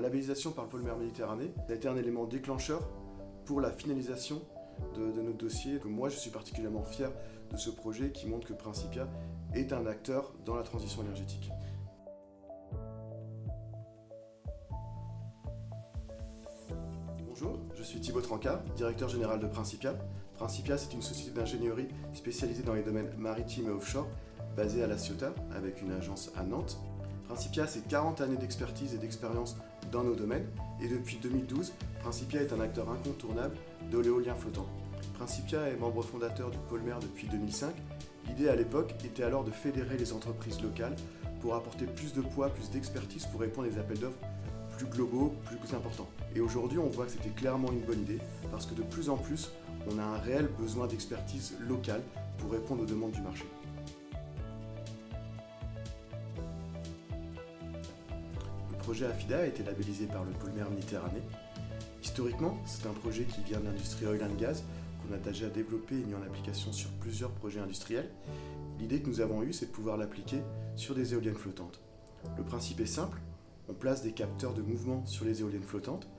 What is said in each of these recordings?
La labellisation par le Pôle Mer Méditerranée a été un élément déclencheur pour la finalisation de notre dossier. Moi, je suis particulièrement fier de ce projet qui montre que Principia est un acteur dans la transition énergétique. Bonjour, je suis Thibaut Trancard, directeur général de Principia. Principia, c'est une société d'ingénierie spécialisée dans les domaines maritimes et offshore, basée à La Ciotat, avec une agence à Nantes. Principia, c'est 40 années d'expertise et d'expérience dans nos domaines, et depuis 2012, Principia est un acteur incontournable de l'éolien flottant. Principia est membre fondateur du Pôle Mer depuis 2005. L'idée à l'époque était alors de fédérer les entreprises locales pour apporter plus de poids, plus d'expertise pour répondre à des appels d'offres plus globaux, plus importants. Et aujourd'hui, on voit que c'était clairement une bonne idée parce que de plus en plus, on a un réel besoin d'expertise locale pour répondre aux demandes du marché. Le projet AFIDA a été labellisé par le Pôle Mer Méditerranée. Historiquement, c'est un projet qui vient de l'industrie oil and gas, qu'on a déjà développé et mis en application sur plusieurs projets industriels. L'idée que nous avons eue, c'est de pouvoir l'appliquer sur des éoliennes flottantes. Le principe est simple, on place des capteurs de mouvement sur les éoliennes flottantes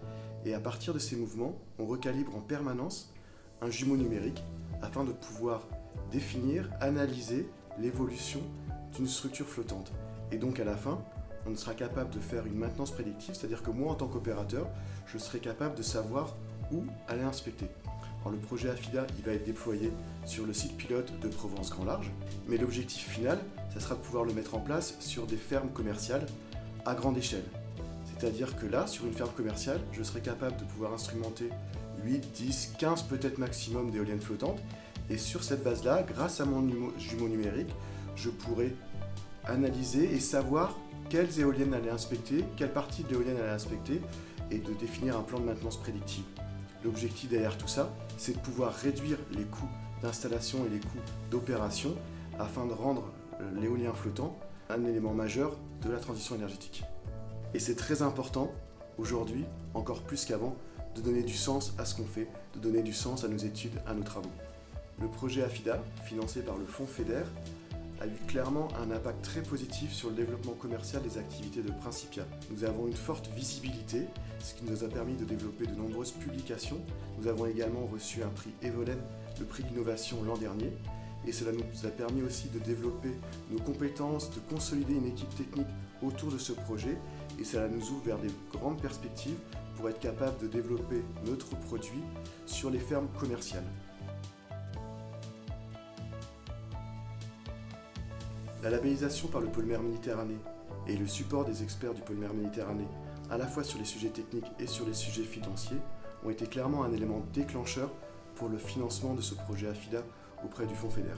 et à partir de ces mouvements, on recalibre en permanence un jumeau numérique afin de pouvoir définir, analyser l'évolution d'une structure flottante. Et donc à la fin, on sera capable de faire une maintenance prédictive, c'est-à-dire que moi en tant qu'opérateur, je serai capable de savoir où aller inspecter. Alors, le projet AFIDA, il va être déployé sur le site pilote de Provence Grand Large, mais l'objectif final, ça sera de pouvoir le mettre en place sur des fermes commerciales à grande échelle. C'est-à-dire que là, sur une ferme commerciale, je serai capable de pouvoir instrumenter 8, 10, 15 peut-être maximum d'éoliennes flottantes, et sur cette base-là, grâce à mon jumeau numérique, je pourrai analyser et savoir quelles éoliennes aller inspecter, quelle partie de l'éolienne aller inspecter, et de définir un plan de maintenance prédictive. L'objectif derrière tout ça, c'est de pouvoir réduire les coûts d'installation et les coûts d'opération afin de rendre l'éolien flottant un élément majeur de la transition énergétique. Et c'est très important, aujourd'hui, encore plus qu'avant, de donner du sens à ce qu'on fait, de donner du sens à nos études, à nos travaux. Le projet AFIDA, financé par le fonds FEDER, a eu clairement un impact très positif sur le développement commercial des activités de Principia. Nous avons une forte visibilité, ce qui nous a permis de développer de nombreuses publications. Nous avons également reçu un prix Evolen, le prix d'innovation l'an dernier, et cela nous a permis aussi de développer nos compétences, de consolider une équipe technique autour de ce projet, et cela nous ouvre vers des grandes perspectives pour être capable de développer notre produit sur les fermes commerciales. La labellisation par le Pôle Mer Méditerranée et le support des experts du Pôle Mer Méditerranée, à la fois sur les sujets techniques et sur les sujets financiers, ont été clairement un élément déclencheur pour le financement de ce projet AFIDA auprès du fonds FEDER.